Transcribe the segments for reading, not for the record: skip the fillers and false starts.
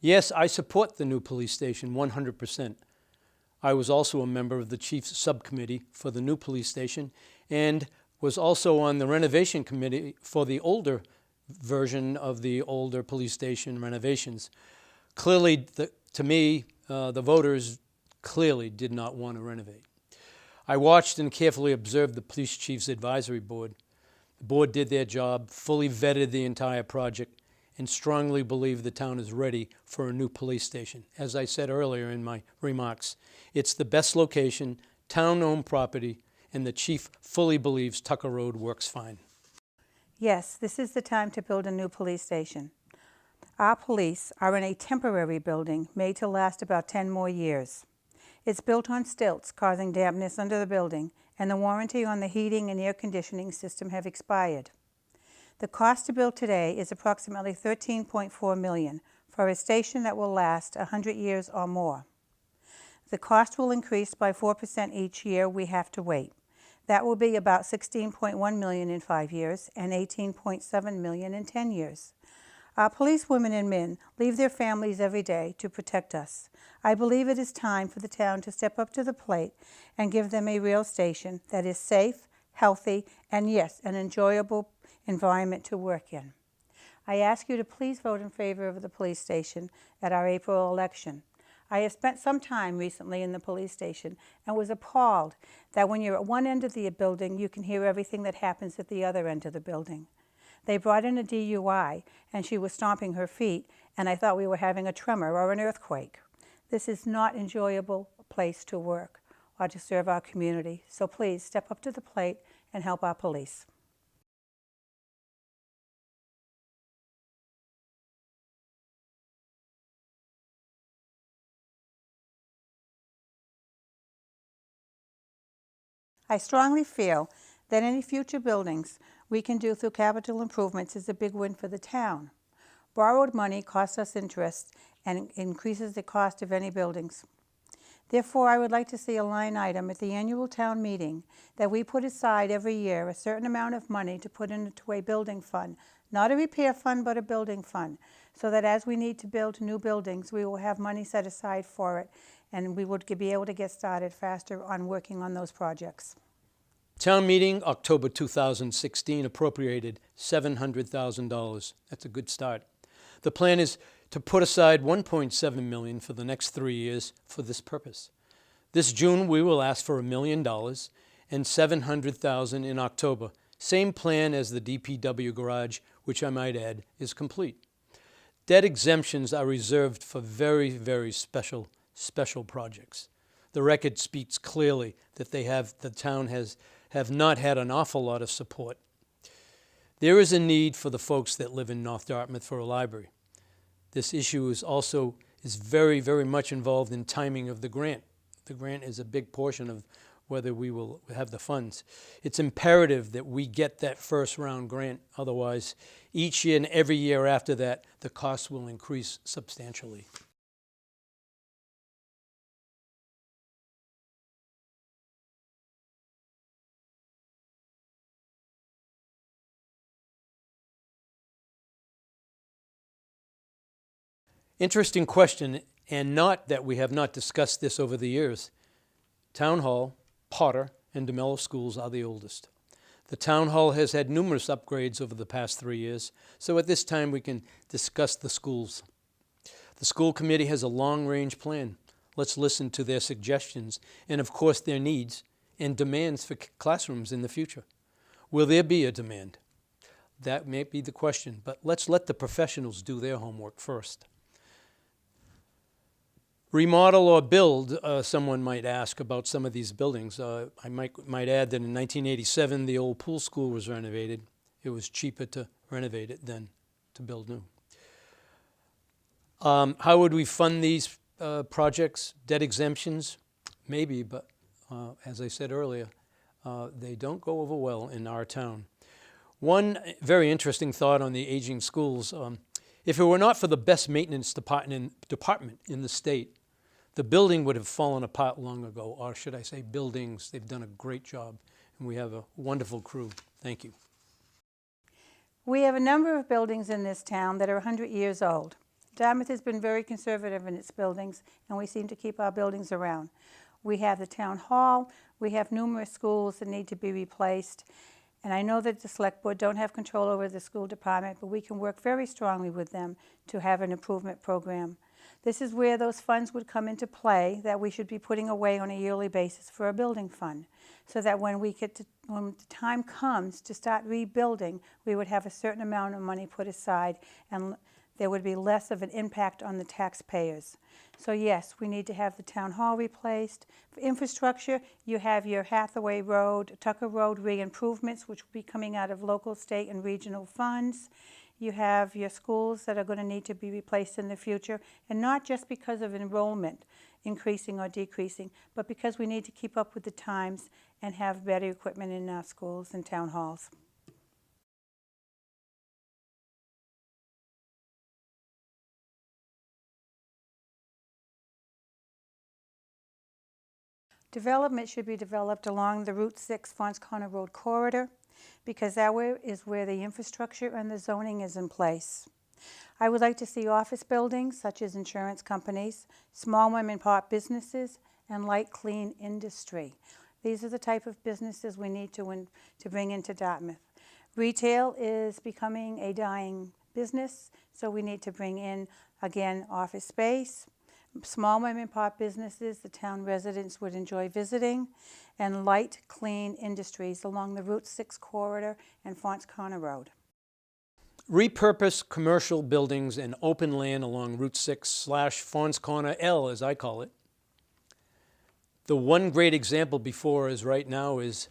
Yes, I support the new police station 100%. I was also a member of the Chiefs Subcommittee for the new police station and was also on the renovation committee for the older version of the older police station renovations. Clearly, to me, the voters clearly did not want to renovate. I watched and carefully observed the police chief's advisory board. The board did their job, fully vetted the entire project, and strongly believe the town is ready for a new police station. As I said earlier in my remarks, it's the best location, town-owned property, and the chief fully believes Tucker Road works fine. Yes, this is the time to build a new police station. Our police are in a temporary building made to last about 10 more years. It's built on stilts, causing dampness under the building, and the warranty on the heating and air conditioning system have expired. The cost to build today is approximately $13.4 million for a station that will last 100 years or more. The cost will increase by 4% each year we have to wait. That will be about $16.1 million in 5 years and $18.7 million in 10 years. Our police women and men leave their families every day to protect us. I believe it is time for the town to step up to the plate and give them a real station that is safe, healthy, and yes, an enjoyable environment to work in. I ask you to please vote in favor of the police station at our April election. I have spent some time recently in the police station and was appalled that when you're at one end of the building, you can hear everything that happens at the other end of the building. They brought in a DUI, and she was stomping her feet, and I thought we were having a tremor or an earthquake. This is not an enjoyable place to work or to serve our community, so please step up to the plate and help our police. I strongly feel that any future buildings we can do through capital improvements is a big win for the town. Borrowed money costs us interest and increases the cost of any buildings. Therefore, I would like to see a line item at the annual town meeting that we put aside every year a certain amount of money to put into a building fund, not a repair fund, but a building fund, so that as we need to build new buildings, we will have money set aside for it, and we would be able to get started faster on working on those projects. Town meeting, October 2016, appropriated $700,000. That's a good start. The plan is to put aside $1.7 million for the next 3 years for this purpose. This June, we will ask for $1 million and $700,000 in October. Same plan as the DPW garage, which I might add, is complete. Debt exemptions are reserved for very, very special projects. The record speaks clearly that the town have not had an awful lot of support. There is a need for the folks that live in North Dartmouth for a library. This issue is very, very much involved in timing of the grant. The grant is a big portion of whether we will have the funds. It's imperative that we get that first round grant. Otherwise, each year and every year after that, the costs will increase substantially. Interesting question, and not that we have not discussed this over the years. Town Hall, Potter, and DeMello schools are the oldest. The Town Hall has had numerous upgrades over the past 3 years, so at this time we can discuss the schools. The school committee has a long-range plan. Let's listen to their suggestions and, of course, their needs and demands for classrooms in the future. Will there be a demand? That may be the question, but let's let the professionals do their homework first. Remodel or build, someone might ask about some of these buildings. I might add that in 1987, the old pool school was renovated. It was cheaper to renovate it than to build new. How would we fund these projects? Debt exemptions? Maybe, but as I said earlier, they don't go over well in our town. One very interesting thought on the aging schools, if it were not for the best maintenance department in the state, the building would have fallen apart long ago, or should I say buildings. They've done a great job, and we have a wonderful crew. Thank you. We have a number of buildings in this town that are 100 years old. Dartmouth has been very conservative in its buildings, and we seem to keep our buildings around. We have the town hall, we have numerous schools that need to be replaced, and I know that the select board don't have control over the school department, but we can work very strongly with them to have an improvement program. This is where those funds would come into play that we should be putting away on a yearly basis for a building fund, so that when the time comes to start rebuilding, we would have a certain amount of money put aside and there would be less of an impact on the taxpayers. So yes, we need to have the town hall replaced. For infrastructure, you have your Hathaway Road, Tucker Road re-improvements, which will be coming out of local, state, and regional funds. You have your schools that are going to need to be replaced in the future, and not just because of enrollment increasing or decreasing, but because we need to keep up with the times and have better equipment in our schools and town halls. Development should be developed along the Route 6 Fons Corner Road corridor, because that is where the infrastructure and the zoning is in place. I would like to see office buildings such as insurance companies, small mom and pop businesses, and light clean industry. These are the type of businesses we need to bring into Dartmouth. Retail is becoming a dying business, so we need to bring in, again, office space, small mom and pop businesses the town residents would enjoy visiting, and light, clean industries along the Route 6 corridor and Fons Corner Road. Repurpose commercial buildings and open land along Route 6/Fons Corner L, as I call it. The one great example before us right now is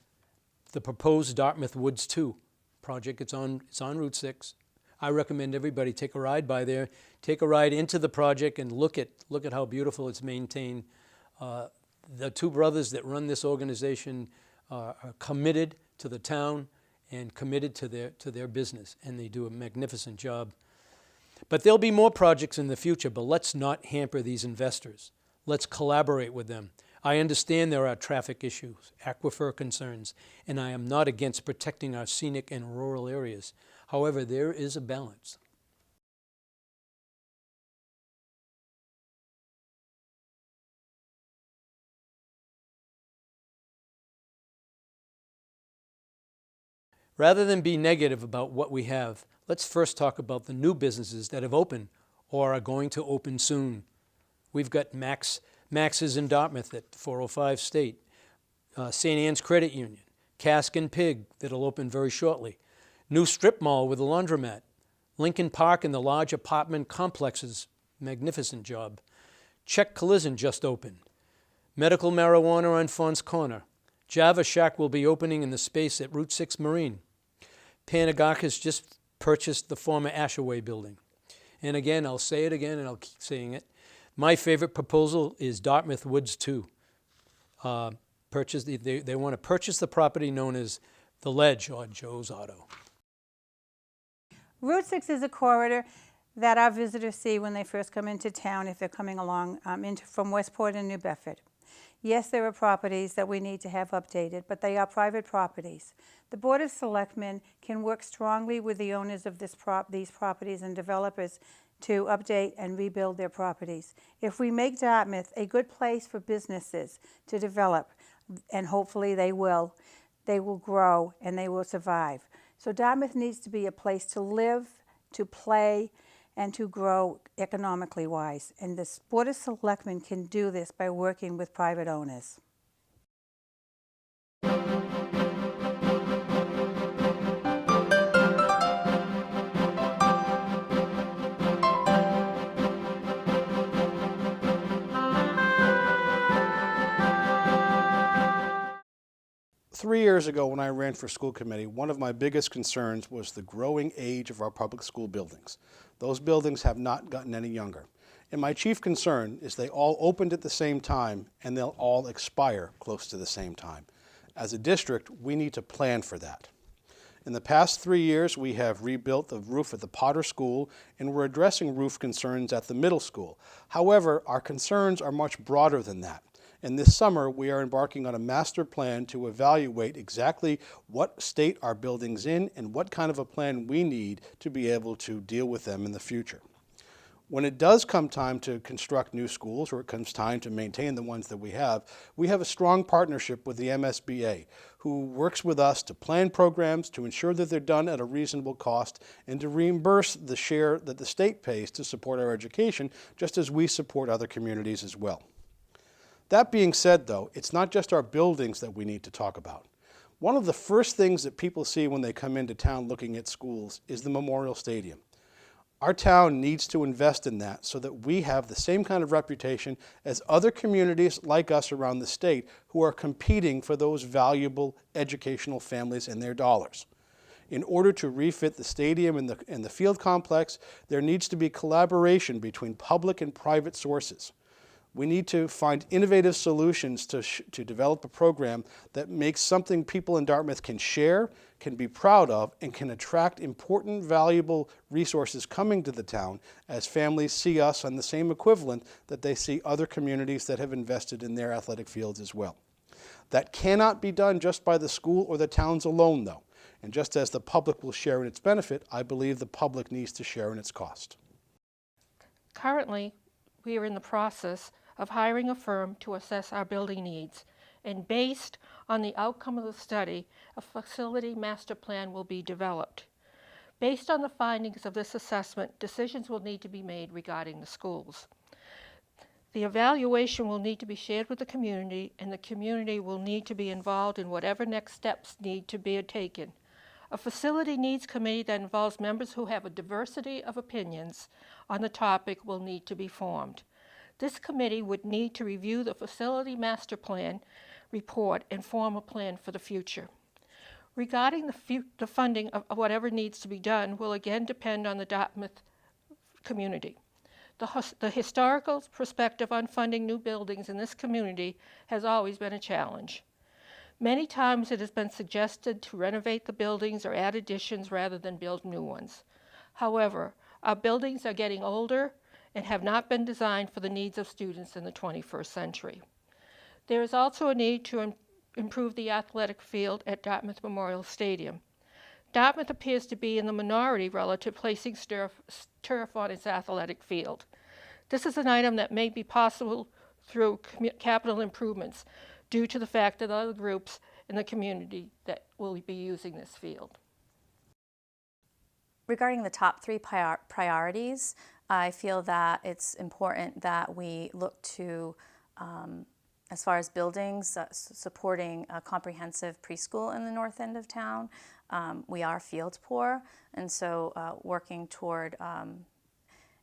the proposed Dartmouth Woods 2 project. It's on Route 6. I recommend everybody take a ride by there, take a ride into the project, and look at how beautiful it's maintained. The two brothers that run this organization are committed to the town and committed to their business, and they do a magnificent job. But there'll be more projects in the future, but let's not hamper these investors. Let's collaborate with them. I understand there are traffic issues, aquifer concerns, and I am not against protecting our scenic and rural areas. However, there is a balance. Rather than be negative about what we have, let's first talk about the new businesses that have opened or are going to open soon. We've got Max's in Dartmouth at 405 State, St. Anne's Credit Union, Cask and Pig that'll open very shortly, new strip mall with a laundromat, Lincoln Park and the large apartment complexes, magnificent job. Czech Collision just opened. Medical marijuana on Fons Corner. Java Shack will be opening in the space at Route 6 Marine. Panagak has just purchased the former Ashaway building. And again, I'll say it again and I'll keep saying it. My favorite proposal is Dartmouth Woods 2. They want to purchase the property known as The Ledge or Joe's Auto. Route 6 is a corridor that our visitors see when they first come into town if they're coming along from Westport and New Bedford. Yes, there are properties that we need to have updated, but they are private properties. The Board of Selectmen can work strongly with the owners of these properties and developers to update and rebuild their properties. If we make Dartmouth a good place for businesses to develop, and hopefully they will grow and they will survive. So Dartmouth needs to be a place to live, to play, and to grow economically wise. And the Board of Selectmen can do this by working with private owners. Three years ago when I ran for school committee, one of my biggest concerns was the growing age of our public school buildings. Those buildings have not gotten any younger. And my chief concern is they all opened at the same time and they'll all expire close to the same time. As a district, we need to plan for that. In the past 3 years, we have rebuilt the roof at the Potter School and we're addressing roof concerns at the middle school. However, our concerns are much broader than that. And this summer, we are embarking on a master plan to evaluate exactly what state our building's in and what kind of a plan we need to be able to deal with them in the future. When it does come time to construct new schools, or it comes time to maintain the ones that we have a strong partnership with the MSBA, who works with us to plan programs, to ensure that they're done at a reasonable cost, and to reimburse the share that the state pays to support our education, just as we support other communities as well. That being said, though, it's not just our buildings that we need to talk about. One of the first things that people see when they come into town looking at schools is the Memorial Stadium. Our town needs to invest in that so that we have the same kind of reputation as other communities like us around the state who are competing for those valuable educational families and their dollars. In order to refit the stadium and the field complex, there needs to be collaboration between public and private sources. We need to find innovative solutions to develop a program that makes something people in Dartmouth can share, can be proud of, and can attract important, valuable resources coming to the town as families see us on the same equivalent that they see other communities that have invested in their athletic fields as well. That cannot be done just by the school or the towns alone, though. And just as the public will share in its benefit, I believe the public needs to share in its cost. Currently, we are in the process of hiring a firm to assess our building needs, and based on the outcome of the study, a facility master plan will be developed. Based on the findings of this assessment, decisions will need to be made regarding the schools. The evaluation will need to be shared with the community, and the community will need to be involved in whatever next steps need to be taken. A facility needs committee that involves members who have a diversity of opinions on the topic will need to be formed. This committee would need to review the facility master plan report and form a plan for the future. Regarding the funding of whatever needs to be done will again depend on the Dartmouth community. The historical perspective on funding new buildings in this community has always been a challenge. Many times it has been suggested to renovate the buildings or add additions rather than build new ones. However, our buildings are getting older and have not been designed for the needs of students in the 21st century. There is also a need to improve the athletic field at Dartmouth Memorial Stadium. Dartmouth appears to be in the minority relative to placing turf on its athletic field. This is an item that may be possible through capital improvements due to the fact that other groups in the community that will be using this field. Regarding the top three priorities, I feel that it's important that we look to, as far as buildings, supporting a comprehensive preschool in the north end of town. We are field poor, and so working toward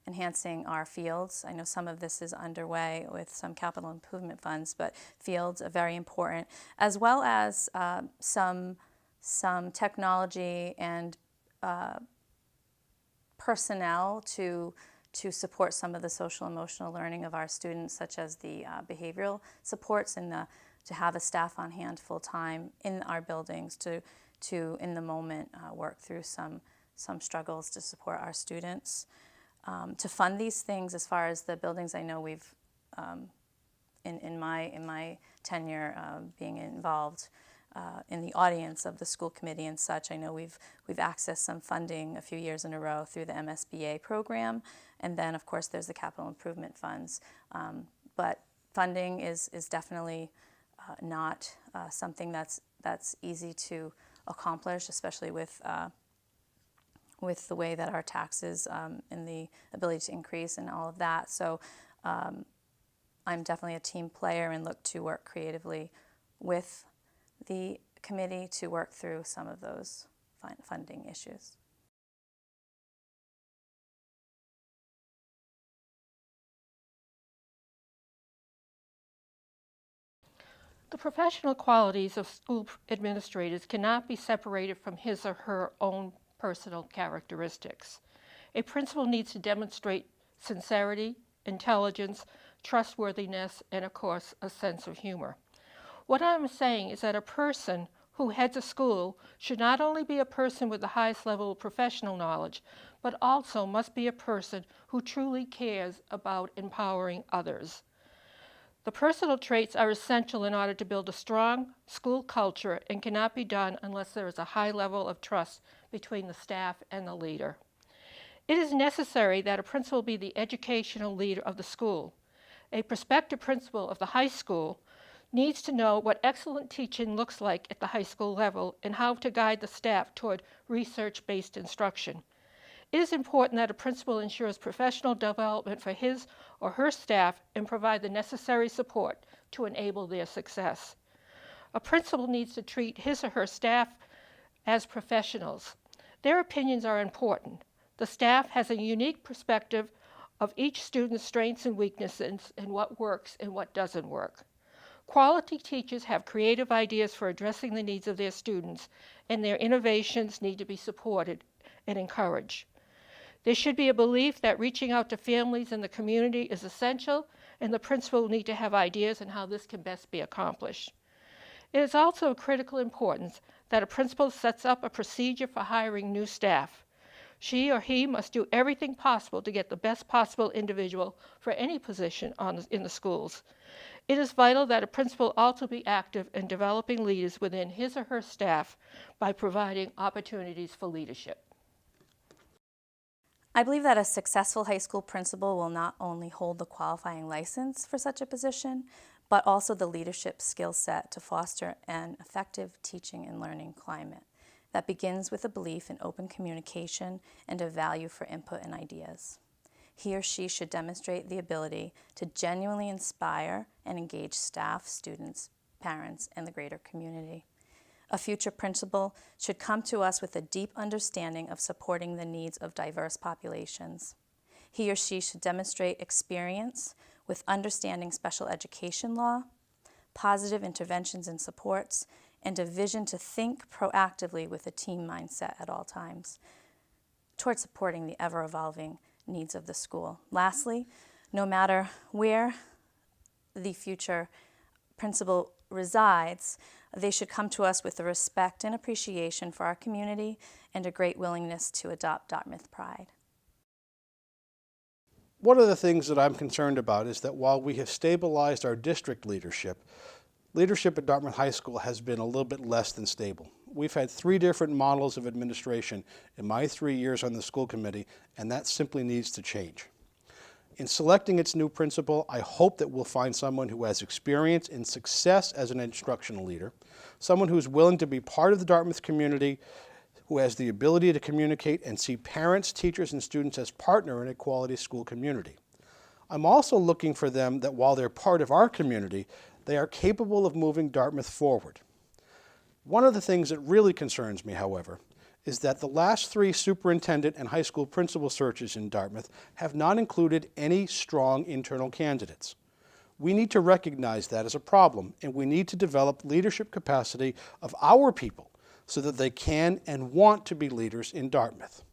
enhancing our fields. I know some of this is underway with some capital improvement funds, but fields are very important, as well as some technology and personnel to support some of the social emotional learning of our students, such as the behavioral supports and to have a staff on hand full time in our buildings to in the moment work through some struggles to support our students. To fund these things, as far as the buildings, I know we've in my tenure being involved in the audience of the school committee and such, I know we've accessed some funding a few years in a row through the MSBA program, and then of course there's the capital improvement funds. But funding is definitely not something that's easy to accomplish, especially with the way that our taxes and the ability to increase and all of that. So I'm definitely a team player and look to work creatively with the committee to work through some of those funding issues. The professional qualities of school administrators cannot be separated from his or her own personal characteristics. A principal needs to demonstrate sincerity, intelligence, trustworthiness, and of course, a sense of humor. What I'm saying is that a person who heads a school should not only be a person with the highest level of professional knowledge, but also must be a person who truly cares about empowering others. The personal traits are essential in order to build a strong school culture and cannot be done unless there is a high level of trust between the staff and the leader. It is necessary that a principal be the educational leader of the school. A prospective principal of the high school needs to know what excellent teaching looks like at the high school level and how to guide the staff toward research-based instruction. It is important that a principal ensures professional development for his or her staff and provide the necessary support to enable their success. A principal needs to treat his or her staff as professionals. Their opinions are important. The staff has a unique perspective of each student's strengths and weaknesses and what works and what doesn't work. Quality teachers have creative ideas for addressing the needs of their students, and their innovations need to be supported and encouraged. There should be a belief that reaching out to families in the community is essential, and the principal will need to have ideas on how this can best be accomplished. It is also of critical importance that a principal sets up a procedure for hiring new staff. She or he must do everything possible to get the best possible individual for any position in the schools. It is vital that a principal also be active in developing leaders within his or her staff by providing opportunities for leadership. I believe that a successful high school principal will not only hold the qualifying license for such a position, but also the leadership skill set to foster an effective teaching and learning climate that begins with a belief in open communication and a value for input and ideas. He or she should demonstrate the ability to genuinely inspire and engage staff, students, parents, and the greater community. A future principal should come to us with a deep understanding of supporting the needs of diverse populations. He or she should demonstrate experience with understanding special education law, positive interventions and supports, and a vision to think proactively with a team mindset at all times toward supporting the ever-evolving needs of the school. Lastly, no matter where the future principal resides, they should come to us with a respect and appreciation for our community and a great willingness to adopt Dartmouth pride. One of the things that I'm concerned about is that while we have stabilized our district leadership at Dartmouth High School has been a little bit less than stable. We've had 3 different models of administration in my 3 years on the school committee, and that simply needs to change. In selecting its new principal, I hope that we'll find someone who has experience and success as an instructional leader, someone who's willing to be part of the Dartmouth community, who has the ability to communicate and see parents, teachers, and students as partner in a quality school community. I'm also looking for them that while they're part of our community, they are capable of moving Dartmouth forward. One of the things that really concerns me, however, is that the last 3 superintendent and high school principal searches in Dartmouth have not included any strong internal candidates. We need to recognize that as a problem, and we need to develop leadership capacity of our people so that they can and want to be leaders in Dartmouth.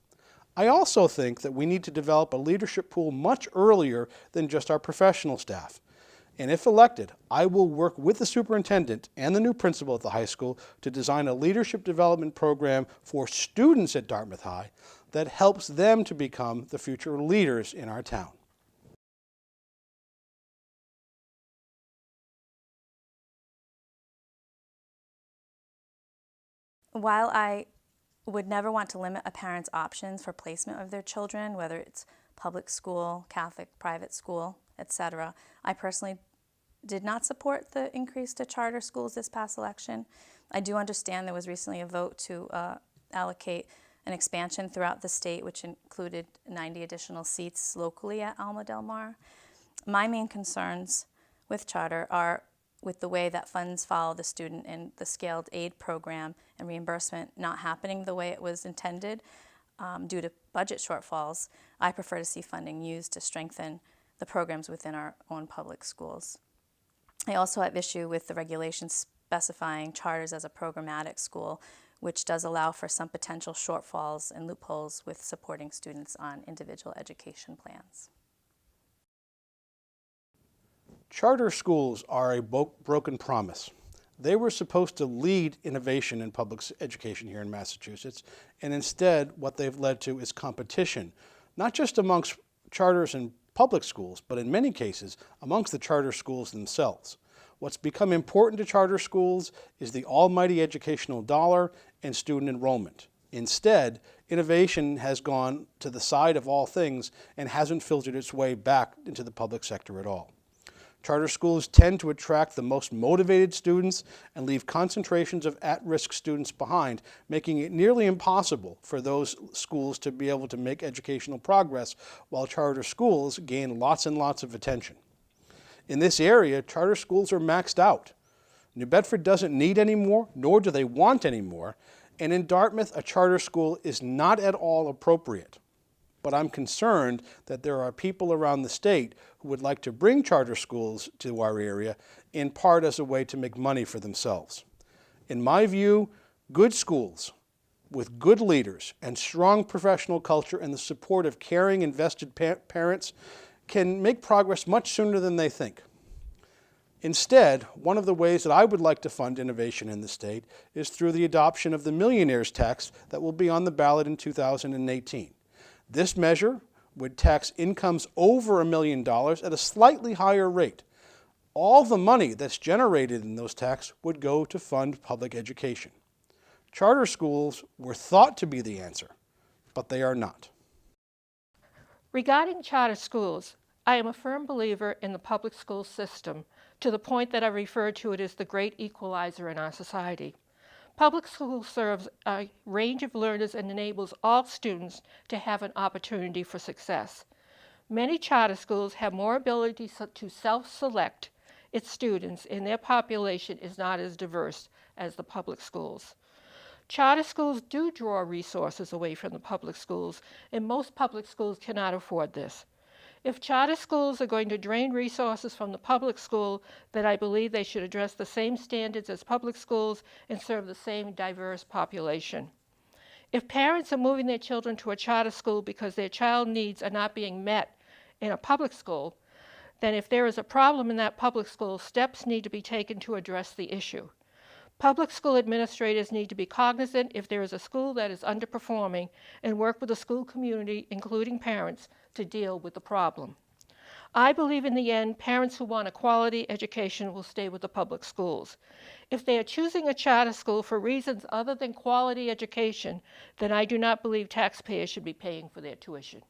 I also think that we need to develop a leadership pool much earlier than just our professional staff. And if elected, I will work with the superintendent and the new principal at the high school to design a leadership development program for students at Dartmouth High that helps them to become the future leaders in our town. While I would never want to limit a parent's options for placement of their children, whether it's public school, Catholic, private school, etc., I personally did not support the increase to charter schools this past election. I do understand there was recently a vote to allocate an expansion throughout the state, which included 90 additional seats locally at Alma Del Mar. My main concerns with charter are with the way that funds follow the student and the scaled aid program and reimbursement not happening the way it was intended due to budget shortfalls. I prefer to see funding used to strengthen the programs within our own public schools. I also have issue with the regulations specifying charters as a programmatic school, which does allow for some potential shortfalls and loopholes with supporting students on individual education plans. Charter schools are a broken promise. They were supposed to lead innovation in public education here in Massachusetts, and instead what they've led to is competition, not just amongst charters and public schools, but in many cases amongst the charter schools themselves. What's become important to charter schools is the almighty educational dollar and student enrollment. Instead, innovation has gone to the side of all things and hasn't filtered its way back into the public sector at all. Charter schools tend to attract the most motivated students and leave concentrations of at-risk students behind, making it nearly impossible for those schools to be able to make educational progress, while charter schools gain lots and lots of attention. In this area, charter schools are maxed out. New Bedford doesn't need any more, nor do they want any more, and in Dartmouth, a charter school is not at all appropriate. But I'm concerned that there are people around the state who would like to bring charter schools to our area, in part as a way to make money for themselves. In my view, good schools with good leaders and strong professional culture and the support of caring, invested parents can make progress much sooner than they think. Instead, one of the ways that I would like to fund innovation in the state is through the adoption of the millionaire's tax that will be on the ballot in 2018. This measure would tax incomes over $1 million at a slightly higher rate. All the money that's generated in those taxes would go to fund public education. Charter schools were thought to be the answer, but they are not. Regarding charter schools, I am a firm believer in the public school system, to the point that I refer to it as the great equalizer in our society. Public school serves a range of learners and enables all students to have an opportunity for success. Many charter schools have more ability to self-select its students, and their population is not as diverse as the public schools. Charter schools do draw resources away from the public schools, and most public schools cannot afford this. If charter schools are going to drain resources from the public school, then I believe they should address the same standards as public schools and serve the same diverse population. If parents are moving their children to a charter school because their child needs are not being met in a public school, then if there is a problem in that public school, steps need to be taken to address the issue. Public school administrators need to be cognizant if there is a school that is underperforming and work with the school community, including parents, to deal with the problem. I believe in the end, parents who want a quality education will stay with the public schools. If they are choosing a charter school for reasons other than quality education, then I do not believe taxpayers should be paying for their tuition.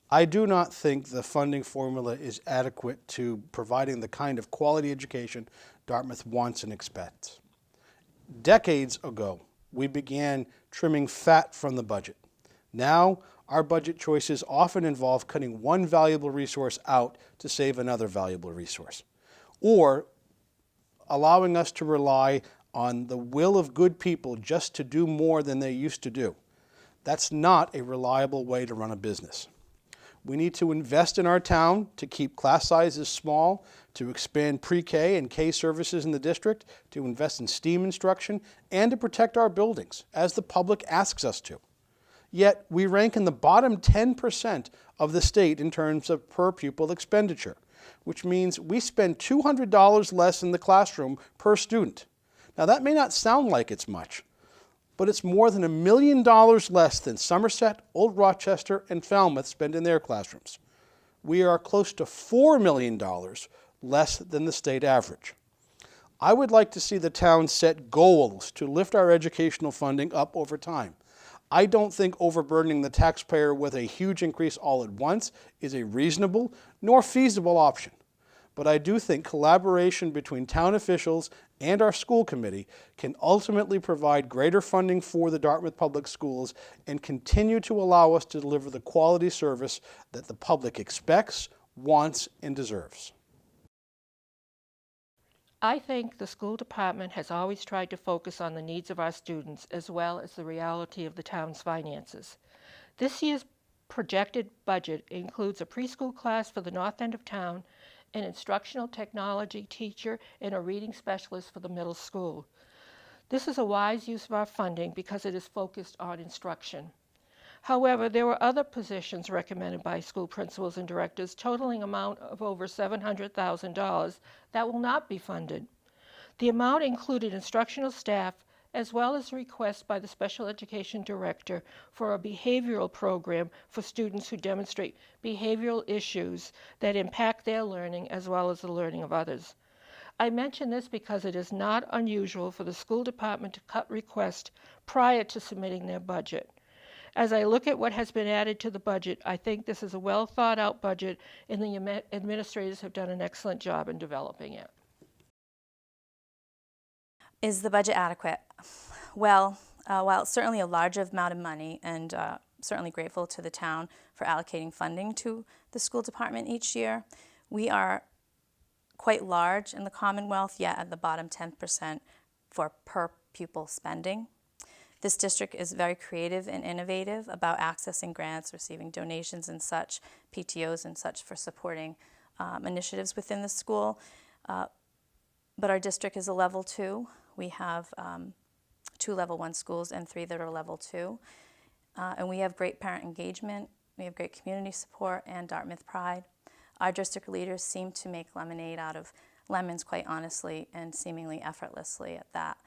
I do not think the funding formula is adequate to providing the kind of quality education Dartmouth wants and expects. Decades ago, we began trimming fat from the budget. Now, our budget choices often involve cutting one valuable resource out to save another valuable resource, or allowing us to rely on the will of good people just to do more than they used to do. That's not a reliable way to run a business. We need to invest in our town to keep class sizes small, to expand pre-K and K services in the district, to invest in STEAM instruction, and to protect our buildings, as the public asks us to. Yet, we rank in the bottom 10% of the state in terms of per pupil expenditure, which means we spend $200 less in the classroom per student. Now, that may not sound like it's much, but it's more than $1 million less than Somerset, Old Rochester, and Falmouth spend in their classrooms. We are close to $4 million less than the state average. I would like to see the town set goals to lift our educational funding up over time. I don't think overburdening the taxpayer with a huge increase all at once is a reasonable nor feasible option. But I do think collaboration between town officials and our school committee can ultimately provide greater funding for the Dartmouth Public Schools and continue to allow us to deliver the quality service that the public expects, wants, and deserves. I think the school department has always tried to focus on the needs of our students as well as the reality of the town's finances. This year's projected budget includes a preschool class for the north end of town, an instructional technology teacher, and a reading specialist for the middle school. This is a wise use of our funding because it is focused on instruction. However, there were other positions recommended by school principals and directors totaling amount of over $700,000 that will not be funded. The amount included instructional staff, as well as a request by the special education director for a behavioral program for students who demonstrate behavioral issues that impact their learning as well as the learning of others. I mention this because it is not unusual for the school department to cut requests prior to submitting their budget. As I look at what has been added to the budget, I think this is a well thought out budget and the administrators have done an excellent job in developing it. Is the budget adequate? Well, while it's certainly a large amount of money, and certainly grateful to the town for allocating funding to the school department each year, we are quite large in the Commonwealth, yet at the bottom 10% for per pupil spending. This district is very creative and innovative about accessing grants, receiving donations and such, PTOs and such for supporting initiatives within the school. But our district is a level 2. We have 2 level 1 schools and 3 that are level 2. And we have great parent engagement, we have great community support and Dartmouth pride. Our district leaders seem to make lemonade out of lemons, quite honestly, and seemingly effortlessly at that.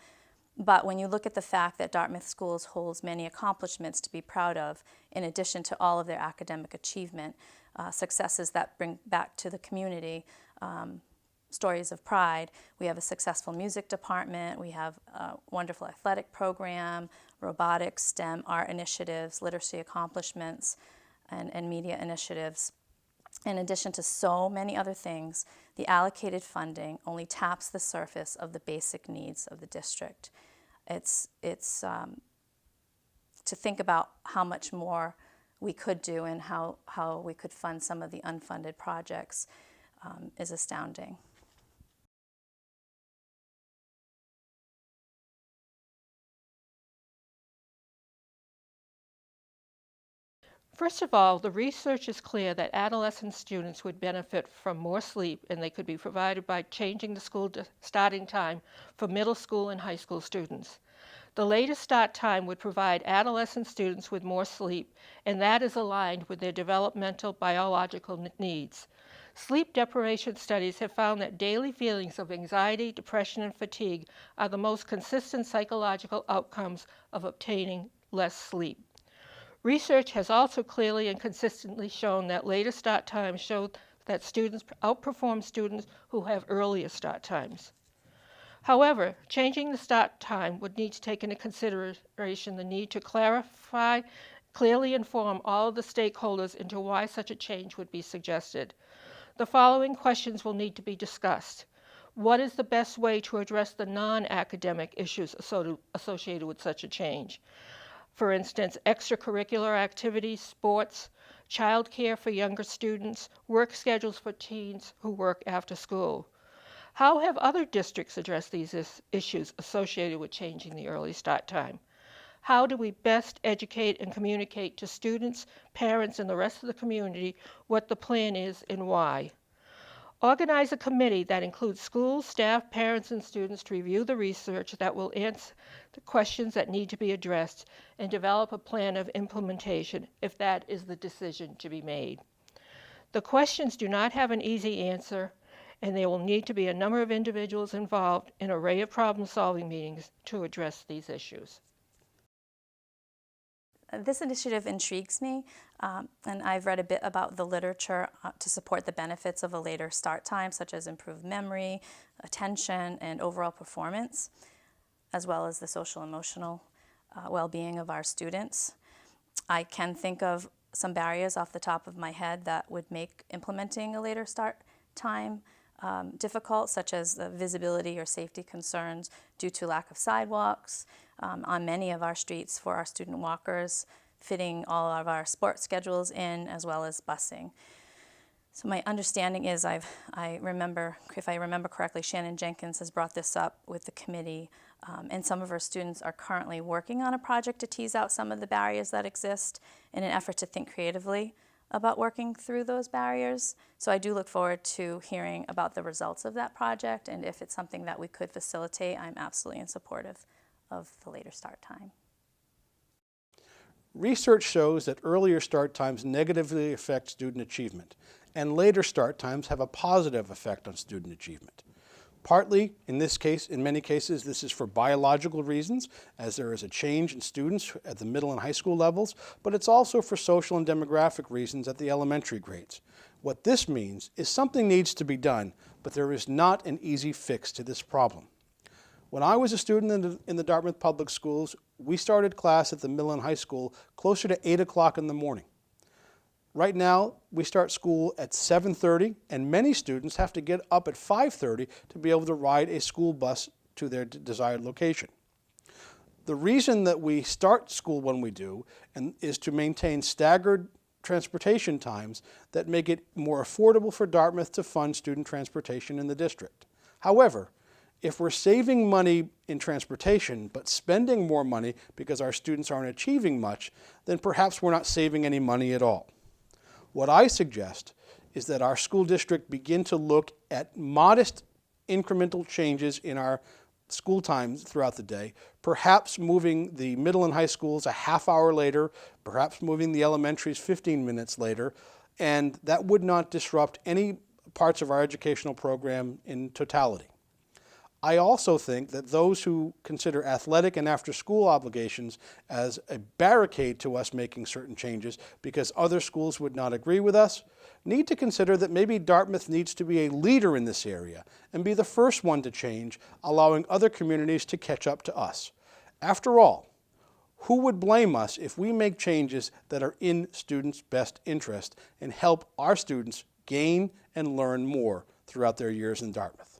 But when you look at the fact that Dartmouth Schools holds many accomplishments to be proud of, in addition to all of their academic achievement, successes that bring back to the community stories of pride. We have a successful music department, we have a wonderful athletic program, robotics, STEM, art initiatives, literacy accomplishments, and media initiatives. In addition to so many other things, the allocated funding only taps the surface of the basic needs of the district. It's to think about how much more we could do and how we could fund some of the unfunded projects is astounding. First of all, the research is clear that adolescent students would benefit from more sleep, and they could be provided by changing the school starting time for middle school and high school students. The later start time would provide adolescent students with more sleep, and that is aligned with their developmental biological needs. Sleep deprivation studies have found that daily feelings of anxiety, depression, and fatigue are the most consistent psychological outcomes of obtaining less sleep. Research has also clearly and consistently shown that later start times show that students outperform students who have earlier start times. However, changing the start time would need to take into consideration the need to clearly inform all of the stakeholders into why such a change would be suggested. The following questions will need to be discussed. What is the best way to address the non-academic issues associated with such a change? For instance, extracurricular activities, sports, childcare for younger students, work schedules for teens who work after school. How have other districts addressed these issues associated with changing the early start time? How do we best educate and communicate to students, parents, and the rest of the community what the plan is and why? Organize a committee that includes schools, staff, parents, and students to review the research that will answer the questions that need to be addressed and develop a plan of implementation if that is the decision to be made. The questions do not have an easy answer, and there will need to be a number of individuals involved in an array of problem-solving meetings to address these issues. This initiative intrigues me, and I've read a bit about the literature to support the benefits of a later start time, such as improved memory, attention, and overall performance, as well as the social emotional well-being of our students. I can think of some barriers off the top of my head that would make implementing a later start time difficult, such as the visibility or safety concerns due to lack of sidewalks on many of our streets for our student walkers, fitting all of our sports schedules in, as well as busing. So my understanding is, if I remember correctly, Shannon Jenkins has brought this up with the committee, and some of our students are currently working on a project to tease out some of the barriers that exist in an effort to think creatively about working through those barriers. So I do look forward to hearing about the results of that project, and if it's something that we could facilitate, I'm absolutely in support of the later start time. Research shows that earlier start times negatively affect student achievement, and later start times have a positive effect on student achievement. Partly, in many cases, this is for biological reasons, as there is a change in students at the middle and high school levels, but it's also for social and demographic reasons at the elementary grades. What this means is something needs to be done, but there is not an easy fix to this problem. When I was a student in the Dartmouth Public Schools, we started class at the middle and high school closer to 8 o'clock in the morning. Right now, we start school at 7:30, and many students have to get up at 5:30 to be able to ride a school bus to their desired location. The reason that we start school when we do is to maintain staggered transportation times that make it more affordable for Dartmouth to fund student transportation in the district. However, if we're saving money in transportation but spending more money because our students aren't achieving much, then perhaps we're not saving any money at all. What I suggest is that our school district begin to look at modest incremental changes in our school times throughout the day, perhaps moving the middle and high schools a half hour later, perhaps moving the elementaries 15 minutes later, and that would not disrupt any parts of our educational program in totality. I also think that those who consider athletic and after-school obligations as a barricade to us making certain changes because other schools would not agree with us need to consider that maybe Dartmouth needs to be a leader in this area and be the first one to change, allowing other communities to catch up to us. After all, who would blame us if we make changes that are in students' best interest and help our students gain and learn more throughout their years in Dartmouth?